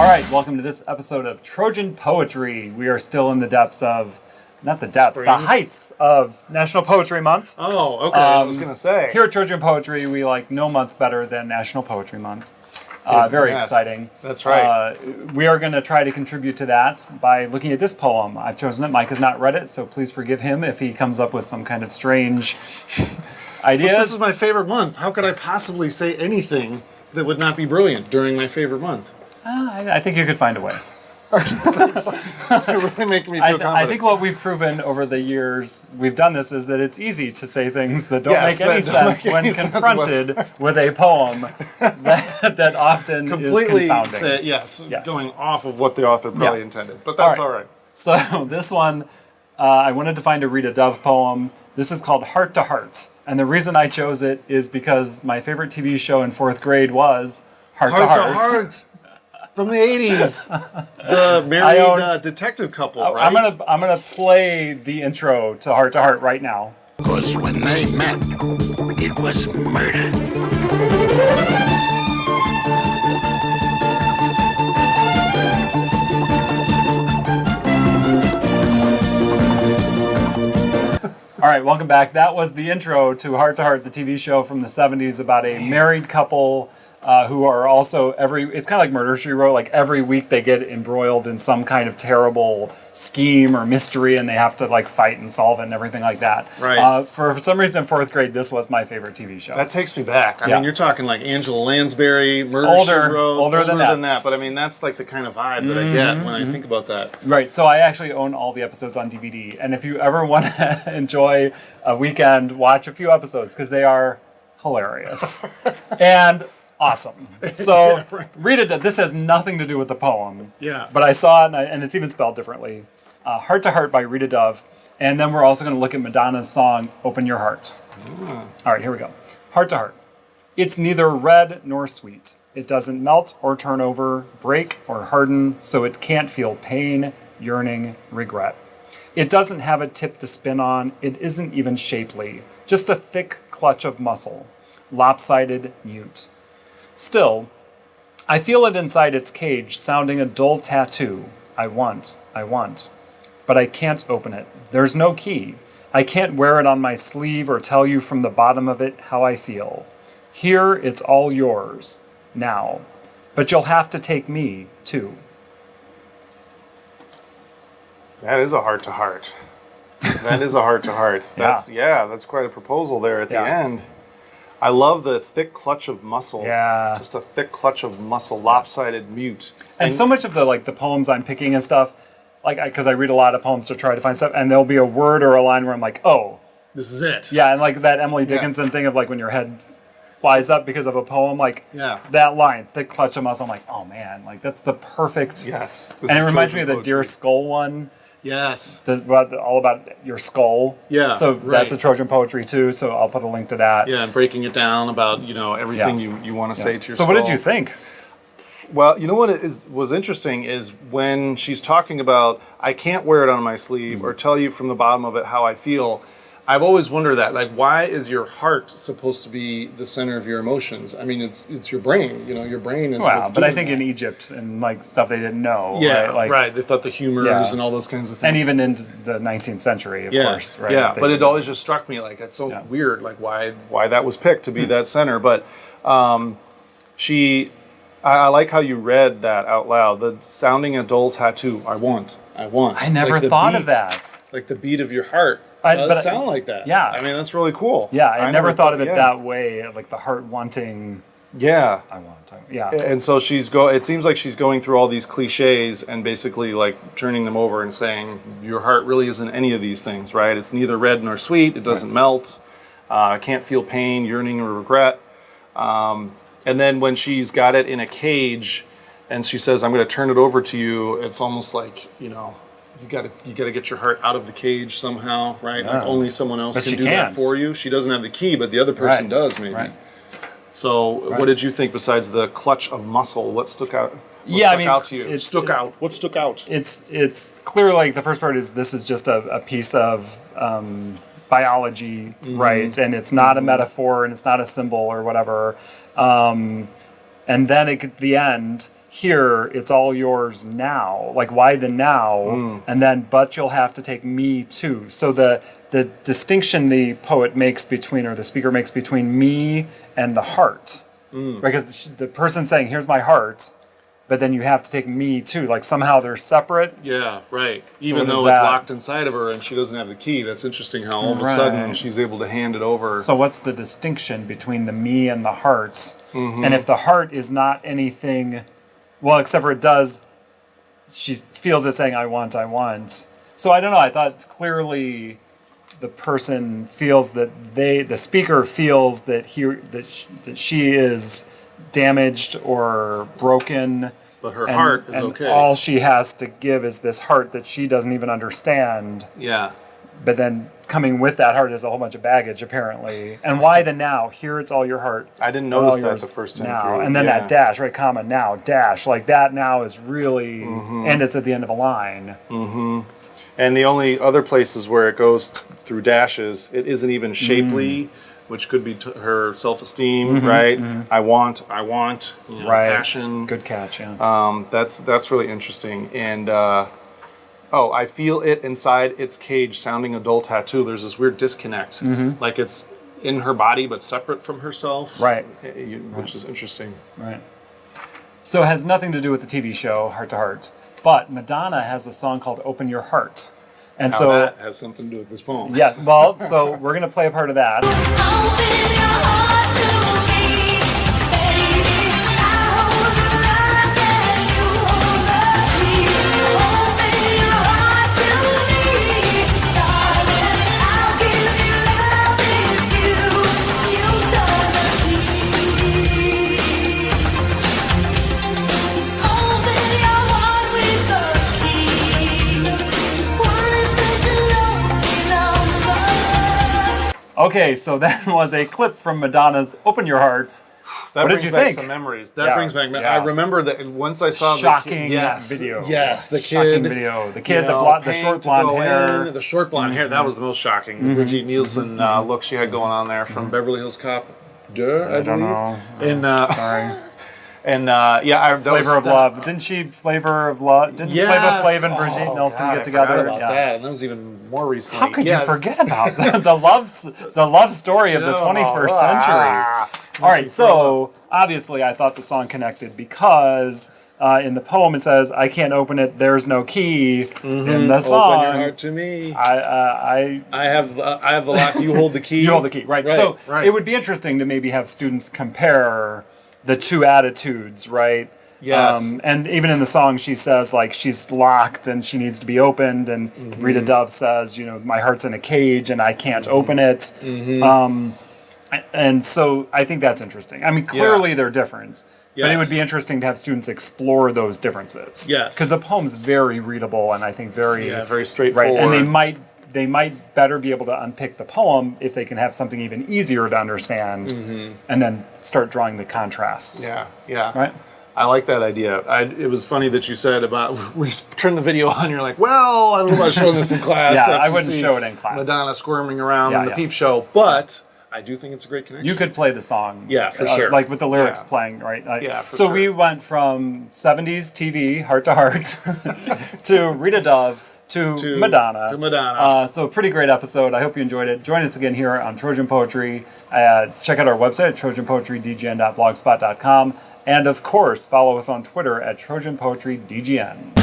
All right, welcome to this episode of Trojan Poetry. We are still in the depths of, not the depths, Spring. the heights of National Poetry Month. Oh, okay. I was going to say. Here at Trojan Poetry, we like no month better than National Poetry Month. Very Yes, exciting. that's right. We are going to try to contribute to that by looking at this poem. I've chosen it. Mike has not read it, so please forgive him if he comes up with some kind of strange ideas. This is my favorite month. How could I possibly say anything that would not be brilliant during my favorite month? I think you could find a way. You're really making me feel confident. I think what we've proven over the years we've done this is that it's easy to say things that don't Yes, make any that don't sense make when any sense confronted with a poem that often completely is confounding. yes, Yes. going off of what the author probably Yeah. intended. But that's all right. So this one, I wanted to find a Rita Dove poem. This is called Heart to Heart. And the reason I chose it is because my favorite TV show in 4th grade was Heart to Heart. From the 80s. The married detective couple, right? I'm gonna play the intro to Heart right now. Because when they met, it was murder. All right, welcome back. That was the intro to Heart, the TV show from the 70s about a married couple who are also it's kind of like Murder, She Wrote. Like every week they get embroiled in some kind of terrible scheme or mystery and they have to like fight and solve it and everything like that. Right. For some reason in 4th grade, this was my favorite TV show. That takes me back. I Yeah. mean, you're talking like Angela Lansbury, Murder, Older- She Wrote. older than that. But I mean, that's like the kind of vibe that I get when I think about that. Right, so I actually own all the episodes on DVD. And if you ever want to enjoy a weekend, watch a few episodes because they are hilarious. And awesome. So, Yeah, right. Rita Dove, this has nothing to do with the poem. Yeah. But I saw it, and it's even spelled differently. Heart to Heart by Rita Dove. And then we're also going to look at Madonna's song, Open Your Heart. All right, here we go. Heart to Heart. It's neither red nor sweet. It doesn't melt or turn over, break or harden, so it can't feel pain, yearning, regret. It doesn't have a tip to spin on. It isn't even shapely. Just a thick clutch of muscle. Lopsided, mute. Still, I feel it inside its cage, sounding a dull tattoo. I want. But I can't open it. There's no key. I can't wear it on my sleeve or tell you from the bottom of it how I feel. Here, it's all yours. Now. But you'll have to take me, too. That is a heart to heart. That is a heart to heart. That's quite a proposal there at the end. I love the thick clutch of muscle. Yeah. Just a thick clutch of muscle, lopsided, mute. And so much of the poems I'm picking and stuff, because I read a lot of poems to try to find stuff, and there'll be a word or a line where I'm like, oh. This is it. Yeah, and like that Emily Dickinson thing of like when your head flies up because of a poem, like that line, thick clutch of muscle, I'm like, oh man, like that's the perfect. Yes. And it reminds me of the Dear Skull one. Yes. All about your skull. Yeah. So that's a Trojan poetry too. So I'll put a link to that. Yeah, and breaking it down about everything you want to say to your So skull. what did you think? Well, you know what was interesting is when she's talking about I can't wear it on my sleeve or tell you from the bottom of it how I feel. I've always wondered that, like, why is your heart supposed to be the center of your emotions? I mean, it's your brain. Your brain is. Wow, but I think that. in Egypt and like stuff they didn't know. Yeah, right. Right. They thought the humors and all those kinds of things. And even into the 19th century, of course. Right. Yeah, but it always just struck me like it's so weird, like why that was picked to be that center. But I like how you read that out loud. The sounding a dull tattoo. I want. I never thought of that. Like the beat of your heart. Does sound like that. Yeah. I mean, that's really cool. Yeah, I never thought of it that way, like the heart wanting. Yeah. I want. Yeah. And so it seems like she's going through all these cliches and basically like turning them over and saying, your heart really isn't any of these things, right? It's neither red nor sweet. It doesn't melt. Can't feel pain, yearning, or regret. And then when she's got it in a cage and she says, I'm going to turn it over to you, it's almost like, you got to get your heart out of the cage somehow, right? Like only someone else can do that for you. She doesn't have the key, but the other person does, maybe. Right. So, what did you think besides the clutch of muscle? What stuck out? What stuck out to you? What stuck out? It's clear. Like the first part is this is just a piece of biology, right? And it's not a metaphor, and it's not a symbol or whatever. And then at the end, here it's all yours now. Like, why the now? And then, but you'll have to take me too. So the distinction the poet makes between, or the speaker makes between me and the heart, because the person's saying, here's my heart, but then you have to take me too. Like, somehow they're separate. Yeah, right. So Even what though is it's that? locked inside of her and she doesn't have the key. That's interesting how all of a Right. sudden she's able to hand it over. So what's the distinction between the me and the heart? And if the heart is not anything, well, except for it does, she feels it saying, I want, I want. So I don't know, I thought clearly the person feels that the speaker feels that that she is damaged or broken. But her heart is and okay. all she has to give is this heart that she doesn't even understand. Yeah. But then coming with that heart is a whole bunch of baggage, apparently. And why the now? Here it's all your heart. I didn't all notice that yours the first time now. through. And then Yeah. that dash, right? Comma, now, dash. Like that now is really, and it's at the end of a line. And the only other places where it goes through dashes, it isn't even shapely, which could be her self-esteem, right? I want, you know, Right. passion. Good catch, yeah. That's really interesting. And I feel it inside its cage, sounding adult tattoo. There's this weird disconnect, like it's in her body but separate from herself, Right. Which is interesting. Right. So it has nothing to do with the TV show Heart to Heart, but Madonna has a song called "Open Your Heart," and How so that has something to do with this poem. yes. Well, so we're gonna play a part of that. Open your heart to me, baby. I hold the light and you hold the key. Open your heart to me, darling. I'll give you love if you turn the key. Open your heart with the key. One is such a lonely number. Okay, so that was a clip from Madonna's "Open Your Heart." That What did brings you back think? some memories. That Yeah, brings back. yeah. I remember that once I saw Shocking the kid, video. Yes, the Shocking kid. video. The you kid, know, the paying short to blonde go hair. in, the short blonde hair. That was the most shocking. The Brigitte Nielsen look she had going on there from Beverly Hills Cop. I don't believe. know. And Sorry. that Flavor was of Love. Didn't she Flavor of Love? Didn't Flavor Flav and Brigitte Oh, Nielsen God, get I together? forgot about Yeah. that, and that was even more recently. How could Yes. you forget about the love story of the 21st century? All right, so obviously I thought the song connected because in the poem it says, "I can't open it. There's no key." In the song, Open your heart to me. I I have the lock. You hold the key. you hold the key, right? So right. it would be interesting to maybe have students compare the two attitudes, right? Yes. And even in the song, she says like she's locked and she needs to be opened, and Rita Dove says, you know, my heart's in a cage and I can't open it. And so I think that's interesting. I mean, clearly they're different. But it would be interesting to have students explore those differences. Yes. Because the poem's very readable and I think very very straightforward. right. And they might better be able to unpick the poem if they can have something even easier to understand, and then start drawing the contrasts. Yeah. Right. I like that idea. It was funny that you said about we turned the video on. You're like, well, I don't know about showing this in class. Yeah, after I you wouldn't see show it in class. Madonna squirming around Yeah, in the yeah. peep show, but I do think it's a great connection. You could play the song. Yeah, for sure. Like with the lyrics Yeah. playing, right? Yeah, for so sure. we went from 70s TV, Heart to Heart, to Rita Dove, to Madonna. to Madonna. So a pretty great episode. I hope you enjoyed it. Join us again here on Trojan Poetry. Check out our website at trojanpoetrydgn.blogspot.com. And of course, follow us on Twitter at Trojan Poetry DGN.